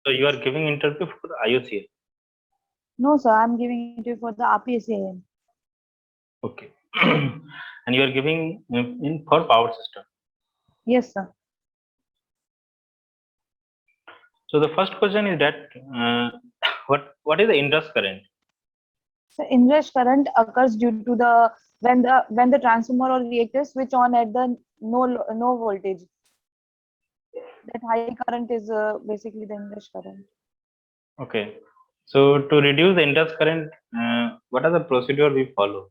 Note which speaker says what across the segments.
Speaker 1: So you are giving interview for the IOCL.
Speaker 2: No, sir, I'm giving interview for the RPSAM.
Speaker 1: Okay. And you are giving in for power system.
Speaker 2: Yes, sir.
Speaker 1: So the first question is that what is the inrush current?
Speaker 2: So inrush current occurs due to the when the transformer or reactor switch on at the no voltage. That high current is basically the inrush current.
Speaker 1: Okay. So to reduce the inrush current, what are the procedure we follow?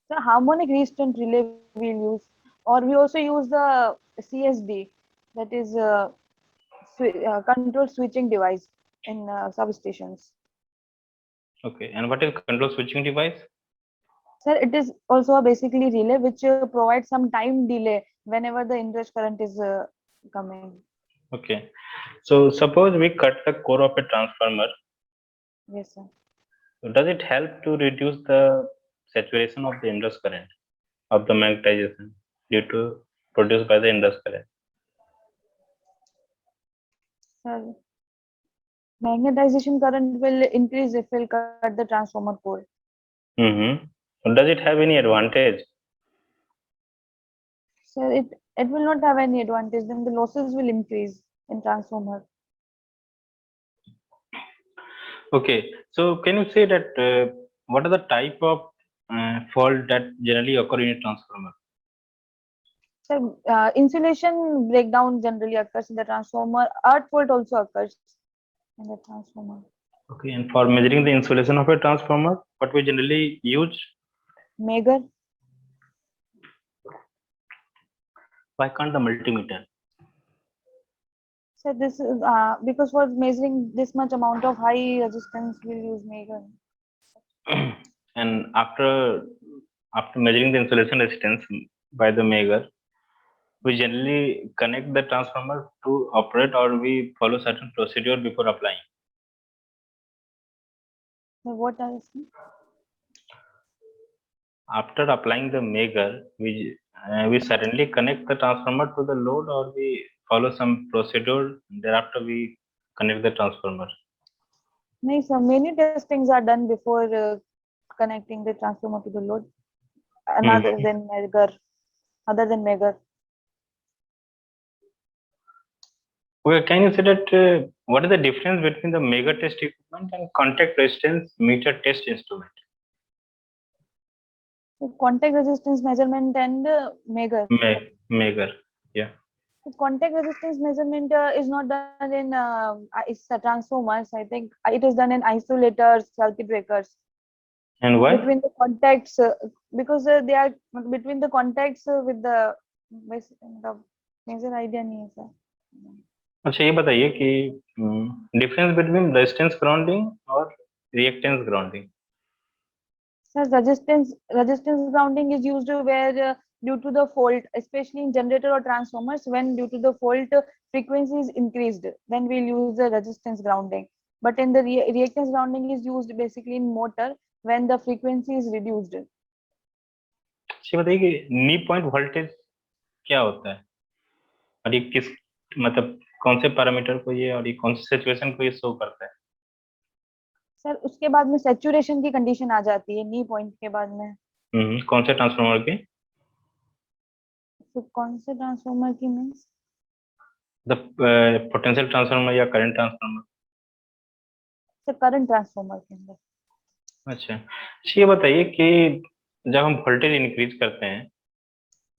Speaker 2: So harmonic resistant relay we'll use, or we also use the CSD, that is control switching device in substations.
Speaker 1: Okay. And what is control switching device?
Speaker 2: Sir, it is also a basically relay which provides some time delay whenever the inrush current is coming.
Speaker 1: Okay. So suppose we cut the core of a transformer.
Speaker 2: Yes, sir.
Speaker 1: So does it help to reduce the saturation of the inrush current of the magnetization due to produced by the inrush current?
Speaker 2: Sir, magnetization current will increase if we'll cut the transformer core.
Speaker 1: Mm-hmm. Does it have any advantage?
Speaker 2: Sir, it will not have any advantage. Then the losses will increase in transformer.
Speaker 1: Okay. So can you say that what are the type of fault that generally occur in a transformer?
Speaker 2: So insulation breakdown generally occurs in the transformer. Earth fault also occurs in the transformer.
Speaker 1: Okay. And for measuring the insulation of a transformer, what we generally use?
Speaker 2: Megger.
Speaker 1: Why can't the multimeter?
Speaker 2: So this is because for measuring this much amount of high resistance, we'll use Megger.
Speaker 1: And after measuring the insulation resistance by the Megger, we generally connect the transformer to operate, or we follow certain procedure before applying.
Speaker 2: So what are the
Speaker 1: After applying the Megger, we suddenly connect the transformer to the load, or we follow some procedure. Thereafter, we connect the transformer.
Speaker 2: no, so many testings are done before connecting the transformer to the load.
Speaker 1: Hmm.
Speaker 2: Another than Megger, other than Megger.
Speaker 1: Okay, can you say that what is the difference between the Megger test equipment and contact resistance meter test instrument?
Speaker 2: So contact resistance measurement and Megger.
Speaker 1: Megger, yeah.
Speaker 2: So contact resistance measurement is not done in it's transformers. I think it is done in isolators, circuit breakers.
Speaker 1: And why?
Speaker 2: Between the contacts because they are between the contacts with the major idea नहीं है sir.
Speaker 1: अच्छा ये बताइए कि difference between resistance grounding और reactance grounding.
Speaker 2: Sir, resistance grounding is used where due to the fault, especially in generator or transformers, when due to the fault frequency is increased, then we'll use the resistance grounding. But in the reactance grounding is used basically in motor when the frequency is reduced.
Speaker 1: ये बताइए कि नी point voltage क्या होता है और ये किस मतलब कौन से पैरामीटर को ये और ये कौन सी सिचुएशन को ये शो करता है.
Speaker 2: सर उसके बाद में सैचुरेशन की कंडीशन आ जाती है नी पॉइंट के बाद में.
Speaker 1: कौन से ट्रांसफार्मर की?
Speaker 2: तो कौन से ट्रांसफार्मर की मीन्स?
Speaker 1: द पोटेंशियल ट्रांसफार्मर या current transformer?
Speaker 2: Sir current transformer के अंदर.
Speaker 1: अच्छा. ये बताइए कि जब हम वोल्टेज इंक्रीज करते हैं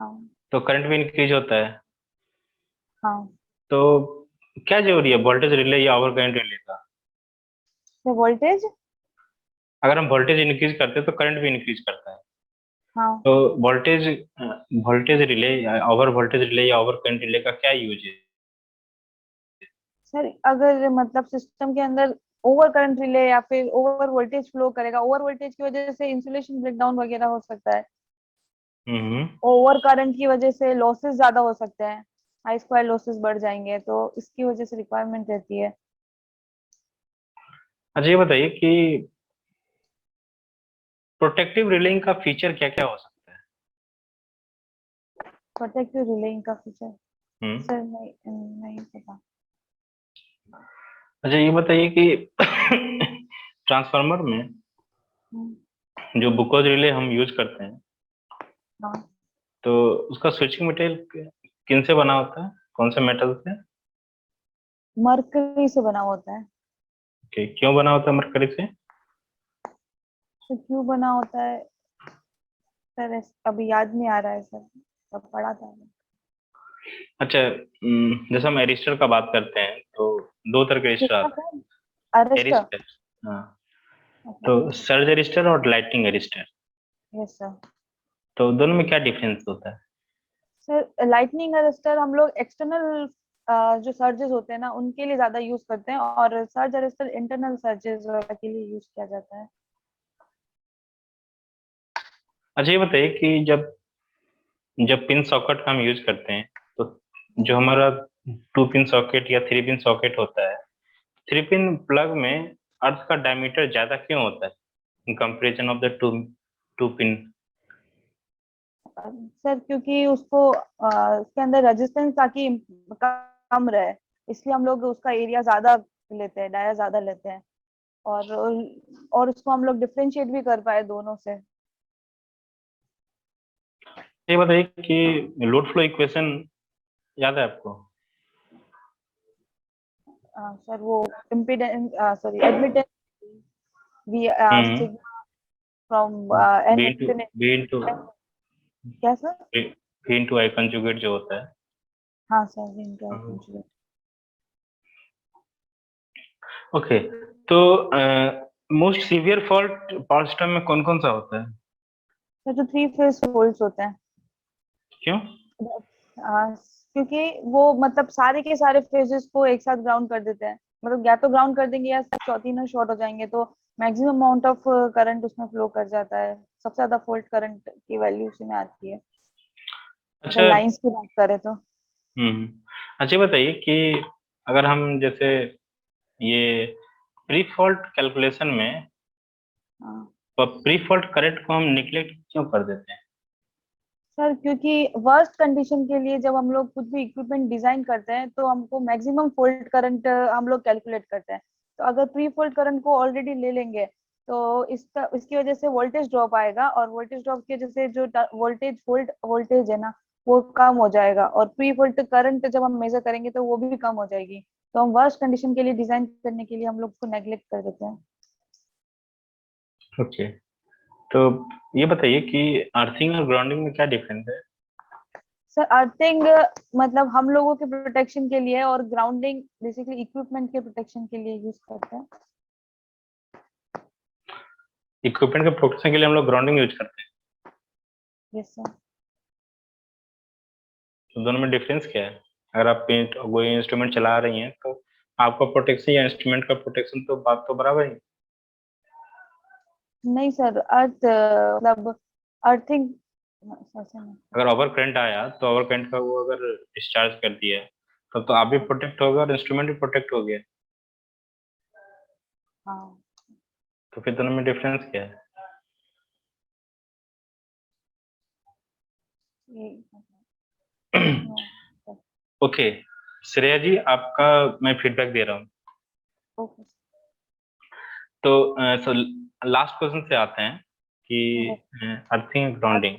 Speaker 2: हाँ
Speaker 1: तो करंट भी इंक्रीज होता है.
Speaker 2: हाँ.
Speaker 1: तो क्या जरूरी है वोल्टेज रिले या ओवर करंट रिले का?
Speaker 2: तो वोल्टेज.
Speaker 1: अगर हम वोल्टेज इंक्रीज करते हैं तो करंट भी इंक्रीज करता है.
Speaker 2: हाँ
Speaker 1: तो वोल्टेज वोल्टेज रिले या ओवर वोल्टेज रिले या ओवर करंट रिले का क्या यूज है?
Speaker 2: सर अगर मतलब सिस्टम के अंदर ओवर करंट रिले या फिर ओवर वोल्टेज फ्लो करेगा, ओवर वोल्टेज की वजह से इंसुलेशन ब्रेकडाउन वगैरह हो सकता है. ओवर करंट की वजह से लॉसेस ज्यादा हो सकते हैं, आई स्क्वायर लॉसेस बढ़ जाएंगे, तो इसकी वजह से रिक्वायरमेंट रहती है.
Speaker 1: अच्छा ये बताइए कि प्रोटेक्टिव रिलेइंग का फीचर क्या क्या हो सकता है?
Speaker 2: प्रोटेक्टिव रिलेइंग का फीचर
Speaker 1: हम्म
Speaker 2: सर नहीं नहीं पता.
Speaker 1: अच्छा ये बताइए कि ट्रांसफार्मर में
Speaker 2: हम्म,
Speaker 1: जो बुकोज रिले हम यूज करते हैं,
Speaker 2: हाँ,
Speaker 1: तो उसका स्विचिंग मटेरियल किन से बना होता है, कौन से मेटल से?
Speaker 2: मरकरी से बना होता है।
Speaker 1: क्यों बना होता है मरकरी से?
Speaker 2: तो क्यों बना होता है सर, अभी याद नहीं आ रहा है सर, तब पढ़ा था।
Speaker 1: अच्छा, जैसे हम एरिस्टर का बात करते हैं तो दो तरह के एरिस्टर
Speaker 2: किसका
Speaker 1: आते
Speaker 2: सर? अरेस्टर।
Speaker 1: हैं। एरिस्टर, हाँ।
Speaker 2: ओके।
Speaker 1: तो सर्ज एरिस्टर और लाइटनिंग एरिस्टर,
Speaker 2: यस सर।
Speaker 1: तो दोनों में क्या डिफरेंस होता है?
Speaker 2: सर लाइटनिंग अरेस्टर हम लोग एक्सटर्नल जो सर्जेस होते हैं ना उनके लिए ज्यादा यूज करते हैं, और सर्ज अरेस्टर इंटरनल सर्जेस के लिए यूज किया जाता है।
Speaker 1: अच्छा ये बताइए कि जब जब पिन सॉकेट का हम यूज करते हैं, तो जो
Speaker 2: हम्म।
Speaker 1: हमारा टू पिन सॉकेट या थ्री पिन सॉकेट होता है, थ्री पिन प्लग में अर्थ का डायमीटर ज्यादा क्यों होता है in comparison of the two two pin?
Speaker 2: Sir क्योंकि उसको उसके अंदर रेजिस्टेंस ताकि कम रहे, इसलिए हम लोग उसका एरिया ज्यादा लेते हैं, डाया ज्यादा लेते हैं। और और उसको हम लोग डिफरेंशिएट भी कर पाए दोनों से।
Speaker 1: ये बताइए कि लोड फ्लो इक्वेशन याद है आपको?
Speaker 2: सर वो impedance, sorry admittance, V
Speaker 1: hmm.
Speaker 2: Sigma from
Speaker 1: B
Speaker 2: N
Speaker 1: into
Speaker 2: infinite.
Speaker 1: B into
Speaker 2: क्या sir?
Speaker 1: B into I conjugate जो होता है।
Speaker 2: हाँ sir, V into I
Speaker 1: hmm.
Speaker 2: Conjugate.
Speaker 1: Okay, तो most severe fault power system में कौन कौन सा होता है?
Speaker 2: सर जो थ्री फेज फोल्ड्स होते हैं।
Speaker 1: क्यों?
Speaker 2: क्योंकि वो मतलब सारे के सारे फेजेस को एक साथ ग्राउंड कर देते हैं, मतलब या तो ग्राउंड कर देंगे या तीनों शॉर्ट हो जाएंगे, तो मैक्सिमम अमाउंट ऑफ करंट उसमें फ्लो कर जाता है। सबसे ज्यादा फॉल्ट करंट की वैल्यू उसी में आती है,
Speaker 1: अच्छा।
Speaker 2: अगर लाइंस की बात करें तो।
Speaker 1: हम्म। अच्छा ये बताइए कि अगर हम जैसे ये प्री फॉल्ट कैलकुलेशन में
Speaker 2: हाँ
Speaker 1: प्री फॉल्ट करंट को हम निग्लेक्ट क्यों कर देते हैं?
Speaker 2: सर, क्योंकि वर्स्ट कंडीशन के लिए जब हम लोग कुछ भी इक्विपमेंट डिजाइन करते हैं तो हमको मैक्सिमम फॉल्ट करंट हम लोग कैलकुलेट करते हैं। तो अगर प्री फॉल्ट करंट को ऑलरेडी ले लेंगे तो इसकी वजह से वोल्टेज ड्रॉप आएगा, और वोल्टेज ड्रॉप की वजह से जो वोल्टेज फॉल्ट वोल्टेज है ना वो कम हो जाएगा, और प्री फॉल्ट करंट जब हम मेजर करेंगे तो वो भी कम हो जाएगी। तो हम वर्स्ट कंडीशन के लिए डिजाइन करने के लिए हम लोग को नेग्लेक्ट कर देते हैं।
Speaker 1: ओके, तो ये बताइए कि अर्थिंग और ग्राउंडिंग में क्या डिफरेंस है?
Speaker 2: सर अर्थिंग मतलब हम लोगों के प्रोटेक्शन के लिए, और ग्राउंडिंग बेसिकली इक्विपमेंट के प्रोटेक्शन के लिए यूज करते हैं।
Speaker 1: इक्विपमेंट के प्रोटेक्शन के लिए हम लोग ग्राउंडिंग यूज करते हैं,
Speaker 2: यस सर।
Speaker 1: तो दोनों में डिफरेंस क्या है? अगर आप कोई इंस्ट्रूमेंट चला रही हैं तो आपका प्रोटेक्शन या इंस्ट्रूमेंट का प्रोटेक्शन तो बात तो बराबर ही है।
Speaker 2: नहीं सर, अर्थ मतलब अर्थिंग, ऐसे नहीं।
Speaker 1: अगर ओवर करंट आया तो ओवर करंट का वो अगर डिस्चार्ज कर दिया तब तो आप भी प्रोटेक्ट होगा और इंस्ट्रूमेंट भी प्रोटेक्ट हो गया।
Speaker 2: हाँ
Speaker 1: तो फिर दोनों में डिफरेंस क्या है?
Speaker 2: ये नो।
Speaker 1: ओके, श्रेया जी आपका मैं फीडबैक दे रहा हूँ।
Speaker 2: ओके।
Speaker 1: तो लास्ट क्वेश्चन से आते हैं कि अर्थिंग ग्राउंडिंग।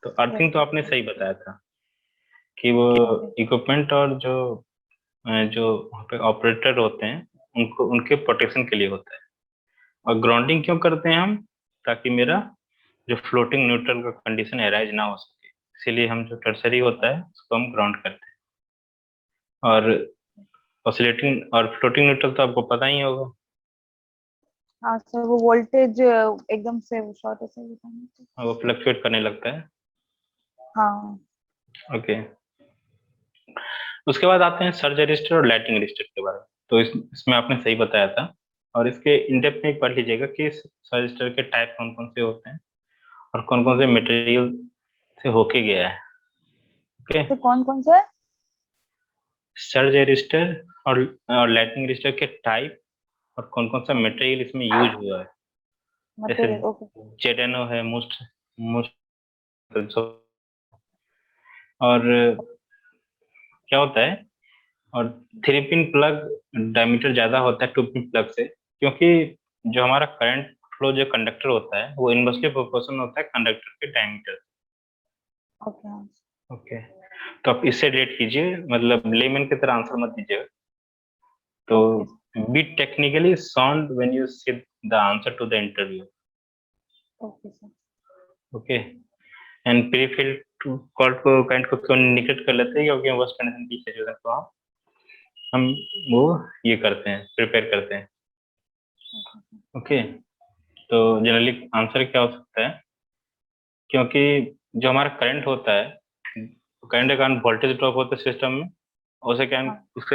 Speaker 1: तो अर्थिंग
Speaker 2: यस।
Speaker 1: तो आपने सही बताया था कि वो
Speaker 2: ओके।
Speaker 1: इक्विपमेंट और जो वहाँ पे ऑपरेटर होते हैं उनको उनके प्रोटेक्शन के लिए होता है। और
Speaker 2: ओके।
Speaker 1: ग्राउंडिंग क्यों करते हैं हम? ताकि मेरा जो फ्लोटिंग न्यूट्रल का कंडीशन अराइज ना हो सके, इसीलिए हम जो टर्सरी होता है उसको हम ग्राउंड करते हैं। और ऑसिलेटिंग और फ्लोटिंग न्यूट्रल तो आपको पता ही होगा।
Speaker 2: हाँ सर, वो वोल्टेज एकदम से शॉर्ट ऐसे ही था।
Speaker 1: वो फ्लक्चुएट करने लगता है।
Speaker 2: हाँ।
Speaker 1: ओके, उसके बाद आते हैं सर्ज रजिस्टर और लाइटिंग रजिस्टर के बारे में। तो इसमें आपने सही बताया था, और इसके इन डेप्थ में एक पढ़ लीजिएगा कि सर्ज रजिस्टर के टाइप कौन कौन से होते हैं और कौन कौन से मटेरियल से होके गया है। ओके,
Speaker 2: तो कौन कौन से?
Speaker 1: सर्ज रजिस्टर और लाइटिंग रजिस्टर के टाइप और कौन कौन सा मटेरियल इसमें यूज हुआ है। जैसे
Speaker 2: मटेरियल। ओके।
Speaker 1: जेडेनो है मोस्ट मोस्ट, और क्या होता है और 3 पिन प्लग डायमीटर ज्यादा होता है 2 पिन प्लग से, क्योंकि जो हमारा करंट फ्लो जो कंडक्टर होता है वो इनवर्सली प्रोपोर्शनल होता है कंडक्टर के डायमीटर।
Speaker 2: ओके।
Speaker 1: ओके, तो आप इससे रिलेट कीजिए, मतलब लेमन की तरह आंसर मत दीजिएगा। तो
Speaker 2: okay.
Speaker 1: Be technically sound when you see the answer to the interview.
Speaker 2: Okay sir.
Speaker 1: Okay, and prefill to call को काइंड को क्यों निकट कर लेते हैं, क्योंकि वर्स्ट कंडीशन की सिचुएशन को हम वो ये करते हैं, प्रिपेयर करते हैं। ओके, तो जनरली आंसर क्या हो सकता है, क्योंकि जो हमारा करंट होता है, करंट के कारण वोल्टेज ड्रॉप होता है सिस्टम में,
Speaker 2: हाँ।
Speaker 1: उसके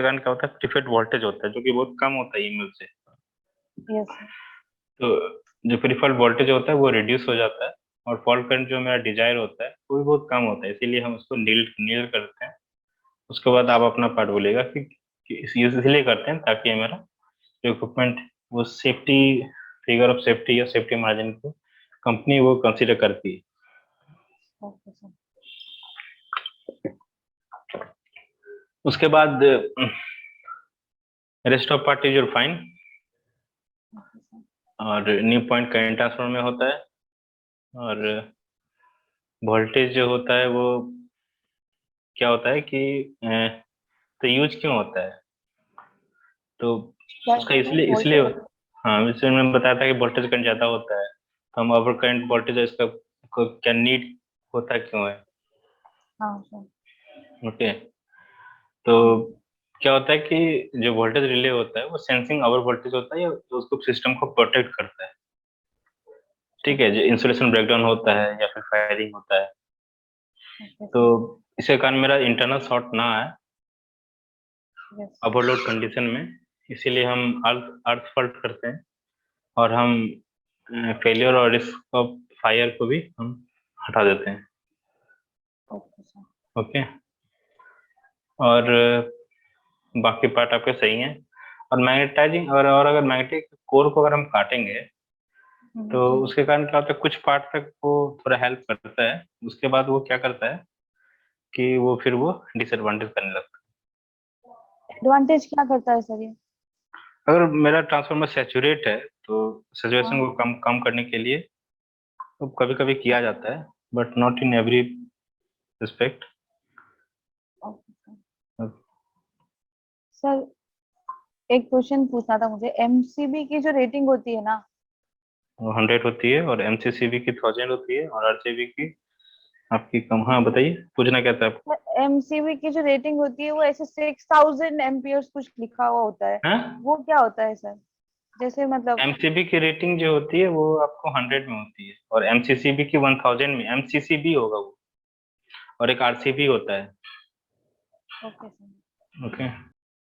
Speaker 1: कारण क्या होता है, प्रीफेड वोल्टेज होता है जो कि बहुत कम होता है ईएमएफ से।
Speaker 2: Yes sir.
Speaker 1: तो जो प्रीफेड वोल्टेज होता है वो रिड्यूस हो जाता है, और फॉल्ट करंट जो मेरा डिजायर होता है वो भी बहुत कम होता है, इसीलिए हम उसको नील नील करते हैं। उसके बाद आप अपना पार्ट बोलेगा कि इसलिए करते हैं ताकि हमारा जो इक्विपमेंट वो सेफ्टी, फिगर ऑफ सेफ्टी या सेफ्टी मार्जिन को कंपनी वो कंसीडर करती है।
Speaker 2: Okay sir.
Speaker 1: उसके बाद rest of part is your fine.
Speaker 2: Okay sir.
Speaker 1: और न्यू पॉइंट करंट ट्रांसफर में होता है, और वोल्टेज जो होता है वो क्या होता है कि तो यूज क्यों होता है, तो
Speaker 2: क्या
Speaker 1: उसका
Speaker 2: सर
Speaker 1: इसलिए इसलिए
Speaker 2: वोल्टेज?
Speaker 1: हाँ, जैसे मैंने बताया था कि वोल्टेज करंट ज्यादा होता है, तो हम ओवर करंट वोल्टेज इसका क्या नीड होता क्यों है।
Speaker 2: हाँ सर।
Speaker 1: ओके, तो क्या होता है कि जो वोल्टेज रिले होता है वो सेंसिंग ओवर वोल्टेज होता है, या तो उसको सिस्टम को प्रोटेक्ट करता है। ठीक है, जो इंसुलेशन ब्रेकडाउन होता है या फिर फायरिंग होता है,
Speaker 2: ओके
Speaker 1: तो
Speaker 2: सर।
Speaker 1: इसके कारण मेरा इंटरनल शॉर्ट ना आए
Speaker 2: यस।
Speaker 1: ओवरलोड कंडीशन में, इसीलिए हम अर्थ अर्थ फॉल्ट करते हैं, और हम फेलियर और रिस्क ऑफ फायर को भी हम हटा देते हैं।
Speaker 2: Okay sir.
Speaker 1: ओके, और बाकी पार्ट आपके सही हैं। और मैग्नेटाइजिंग, और अगर मैग्नेटिक कोर को अगर हम काटेंगे तो
Speaker 2: जी।
Speaker 1: उसके कारण क्या होता है, कुछ पार्ट तक वो थोड़ा हेल्प करता है, उसके बाद वो क्या करता है कि वो फिर वो डिसएडवांटेज करने लगता
Speaker 2: एडवांटेज क्या करता है सर ये?
Speaker 1: है। अगर मेरा ट्रांसफार्मर सैचुरेट है तो सैचुरेशन
Speaker 2: हाँ।
Speaker 1: को कम कम करने के लिए तो कभी कभी किया जाता है, but not in every respect.
Speaker 2: Okay sir. Sir एक क्वेश्चन पूछना था मुझे, एमसीबी की जो रेटिंग होती है ना,
Speaker 1: 100 होती है, और एमसीसीबी की 1000 होती है, और आरसीबी की आपकी कम। हाँ बताइए, पूछना क्या था आपको।
Speaker 2: एमसीबी की जो रेटिंग होती है वो ऐसे 6000 एम्पियर्स कुछ लिखा हुआ होता है,
Speaker 1: हाँ,
Speaker 2: वो क्या होता है सर? जैसे मतलब।
Speaker 1: एमसीबी की रेटिंग जो होती है वो आपको 100 में होती है, और एमसीसीबी की 1000 में। एमसीसीबी होगा वो, और एक आरसीबी होता है।
Speaker 2: Okay sir.
Speaker 1: ओके।